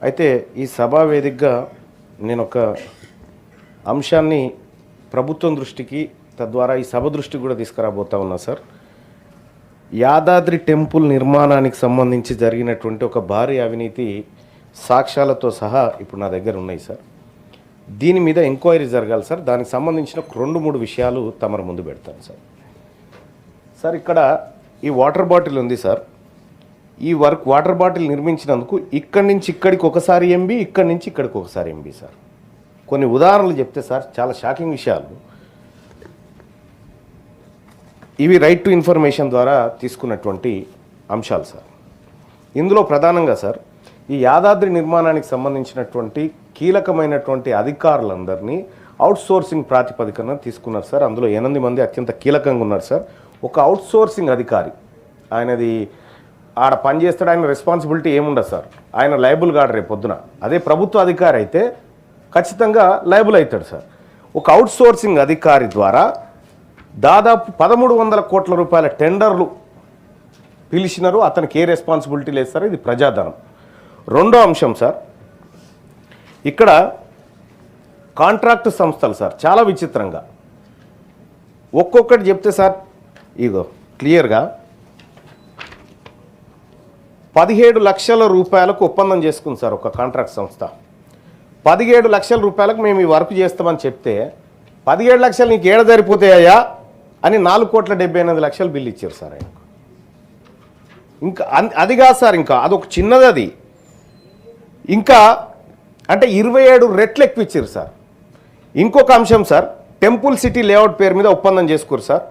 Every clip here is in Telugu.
అయితే ఈ సభా వేదికగా నేను ఒక అంశాన్ని ప్రభుత్వం దృష్టికి తద్వారా ఈ సభ దృష్టికి కూడా తీసుకురాబోతా ఉన్నా సార్. యాదాద్రి టెంపుల్ నిర్మాణానికి సంబంధించి జరిగినటువంటి ఒక భారీ అవినీతి సాక్ష్యాలతో సహా ఇప్పుడు నా దగ్గర ఉన్నాయి సార్. దీని మీద ఎంక్వైరీ జరగాలి సార్. దానికి సంబంధించిన 2-3 విషయాలు తమరు ముందు పెడతాను సార్. సార్ ఇక్కడ ఈ వాటర్ బాటిల్ ఉంది సార్. ఈ వాటర్ బాటిల్ నిర్మించినందుకు ఇక్కడి నుంచి ఇక్కడికి ఒకసారి ఎంబీ, ఇక్కడి నుంచి ఇక్కడికి ఒకసారి ఎంబీ సార్. కొన్ని ఉదాహరణలు చెప్తే సార్ చాలా షాకింగ్ విషయాలు. ఇవి రైట్ టు ఇన్ఫర్మేషన్ ద్వారా తీసుకున్నటువంటి అంశాలు సార్. ఇందులో ప్రధానంగా సార్ ఈ యాదాద్రి నిర్మాణానికి సంబంధించినటువంటి కీలకమైనటువంటి అధికారులందరినీ అవుట్సోర్సింగ్ ప్రాతిపదికన తీసుకున్నారు సార్. అందులో 8 మంది అత్యంత కీలకంగా ఉన్నారు సార్. ఒక అవుట్సోర్సింగ్ అధికారి, ఆయనది ఆడ పనిచేస్తాడు, ఆయన రెస్పాన్సిబిలిటీ ఏముండదు సార్. ఆయన లయబుల్ కాడు రేపు పొద్దున. అదే ప్రభుత్వ అధికారి అయితే ఖచ్చితంగా లయబుల్ అవుతాడు సార్. ఒక అవుట్సోర్సింగ్ అధికారి ద్వారా దాదాపు 1300 కోట్ల రూపాయల టెండర్లు పిలిచినారు. అతనికి ఏ రెస్పాన్సిబిలిటీ లేదు సార్. ఇది ప్రజాధనం. రెండో అంశం సార్, ఇక్కడ కాంట్రాక్టు సంస్థలు సార్ చాలా విచిత్రంగా ఒక్కొక్కటి చెప్తే సార్ ఇగో క్లియర్గా 17 లక్షల రూపాయలకు ఒప్పందం చేసుకుంది సార్ ఒక కాంట్రాక్ట్ సంస్థ. 17 లక్షల రూపాయలకు మేము ఈ వర్క్ చేస్తామని చెప్తే 17 లక్షలు నీకు ఏడ సరిపోతాయా అని 4,78,00,000 బిల్లు ఇచ్చారు సార్ ఆయనకు. ఇంకా అది కాదు సార్, ఇంకా అదొక చిన్నది. అది ఇంకా అంటే 27 రెట్లు ఎక్కువ ఇచ్చారు సార్. ఇంకొక అంశం సార్, టెంపుల్ సిటీ లేఅవుట్ పేరు మీద ఒప్పందం చేసుకోరు సార్.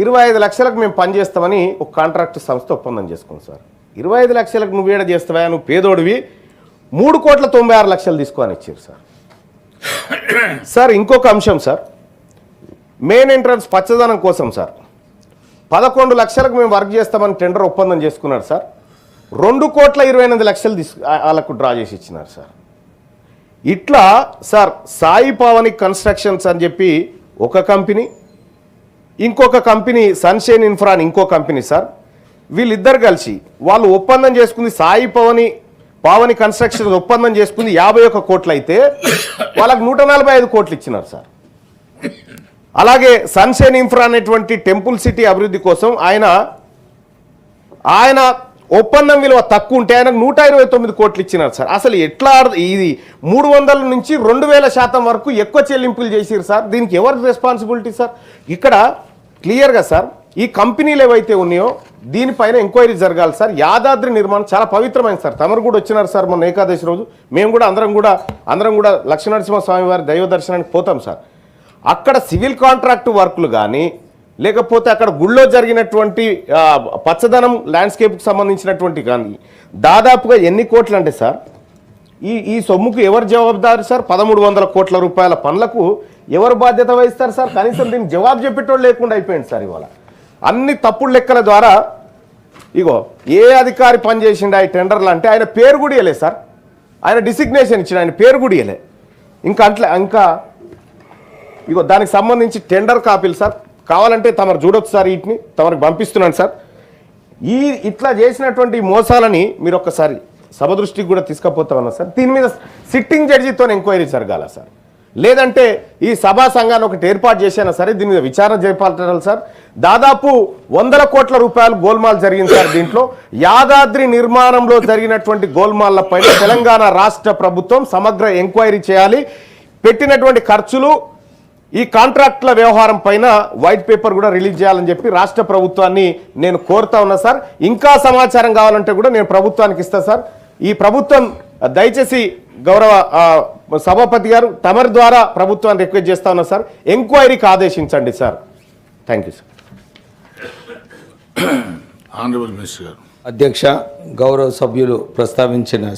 25 లక్షలకు మేము పనిచేస్తామని ఒక కాంట్రాక్ట్ సంస్థ ఒప్పందం చేసుకుంది సార్. 25 లక్షలకు నువ్వు ఏడ చేస్తావా, నువ్వు పేదోడివి, 3,96,00,000 తీసుకో అని ఇచ్చారు సార్. సార్ ఇంకొక అంశం సార్, మెయిన్ ఎంట్రన్స్ పచ్చదనం కోసం సార్ 11 లక్షలకు మేము వర్క్ చేస్తామని టెండర్ ఒప్పందం చేసుకున్నారు సార్. 2,28,00,000 వాళ్ళకు డ్రా చేసి ఇచ్చినారు సార్. ఇట్లా సార్ సాయి పావని కన్స్ట్రక్షన్స్ అని చెప్పి ఒక కంపెనీ, ఇంకొక కంపెనీ సన్షైన్ ఇన్ఫ్రా అని ఇంకో కంపెనీ సార్. వీళ్ళిద్దరు కలిసి వాళ్ళు ఒప్పందం చేసుకుంది సాయి పావని కన్స్ట్రక్షన్ ఒప్పందం చేసుకుంది 51 కోట్లు అయితే వాళ్ళకు 145 కోట్లు ఇచ్చినారు సార్. అలాగే సన్షైన్ ఇన్ఫ్రా అనేటువంటి టెంపుల్ సిటీ అభివృద్ధి కోసం ఆయన ఒప్పందం విలువ తక్కువ ఉంటే ఆయనకు 129 కోట్లు ఇచ్చినారు సార్. అసలు ఎట్లా ఇది 300 నుంచి 2000% వరకు ఎక్కువ చెల్లింపులు చేసిరు సార్. దీనికి ఎవరి రెస్పాన్సిబిలిటీ సార్? ఇక్కడ క్లియర్గా సార్ ఈ కంపెనీలు ఏవైతే ఉన్నాయో దీనిపైన ఎంక్వైరీ జరగాలి సార్. యాదాద్రి నిర్మాణం చాలా పవిత్రమైంది సార్. తమరు కూడా వచ్చినారు సార్ మొన్న ఏకాదశి రోజు. మేము కూడా అందరం కూడా లక్ష్మీనరసింహస్వామి వారి దైవ దర్శనానికి పోతాం సార్. అక్కడ సివిల్ కాంట్రాక్ట్ వర్కులు కానీ లేకపోతే అక్కడ గుళ్ళో జరిగినటువంటి పచ్చదనం ల్యాండ్స్కేప్కి సంబంధించినటువంటి కానీ దాదాపుగా ఎన్ని కోట్లు అంటే సార్ ఈ సొమ్ముకు ఎవరు జవాబుదారు సార్? 1,300 కోట్ల రూపాయల పనులకు ఎవరు బాధ్యత వహిస్తారు సార్? కనీసం దీనికి జవాబు చెప్పేటోళ్ళు లేకుండా అయిపోయింది సార్. ఇవాళ అన్ని తప్పుడు లెక్కల ద్వారా ఇగో ఏ అధికారి పనిచేసిండు ఈ టెండర్లు అంటే ఆయన పేరు కూడా ఇవ్వలేదు సార్. ఆయన డిసిగ్నేషన్ ఇచ్చిన ఆయన పేరు కూడా ఇవ్వలే. ఇంకా ఇగో దానికి సంబంధించి టెండర్ కాపీలు సార్ కావాలంటే తమరు చూడొచ్చు సార్. వీటిని తమరికి పంపిస్తున్నాను సార్. ఇట్లా చేసినటువంటి మోసాలని మీరు ఒక్కసారి సభ దృష్టికి కూడా తీసుకుపోతామన్నా సార్. దీని మీద సిట్టింగ్ జడ్జితో ఎంక్వైరీ జరగాల సార్. లేదంటే ఈ సభా సంఘాన్ని ఒకటి ఏర్పాటు చేసినా సరే దీని మీద విచారణ చేపట్టాలి సార్. దాదాపు 100 కోట్ల రూపాయలు గోల్మాల్ జరిగింది సార్. దీంట్లో యాదాద్రి నిర్మాణంలో జరిగినటువంటి గోల్మాల్ల పైన తెలంగాణ రాష్ట్ర ప్రభుత్వం సమగ్ర ఎంక్వైరీ చేయాలి. పెట్టినటువంటి ఖర్చులు, ఈ కాంట్రాక్టుల వ్యవహారం పైన వైట్ పేపర్ కూడా రిలీజ్ చేయాలని చెప్పి రాష్ట్ర ప్రభుత్వాన్ని నేను కోరుతా ఉన్నా సార్. ఇంకా సమాచారం కావాలంటే కూడా నేను ప్రభుత్వానికి ఇస్తా సార్. ఈ ప్రభుత్వం దయచేసి గౌరవ సభాపతి గారు తమరి ద్వారా ప్రభుత్వాన్ని రిక్వెస్ట్ చేస్తా ఉన్నా సార్, ఎంక్వైరీకి ఆదేశించండి sir. Thank you sir. Honourable minister గారు. అధ్యక్ష, గౌరవ సభ్యులు ప్రస్తావించిన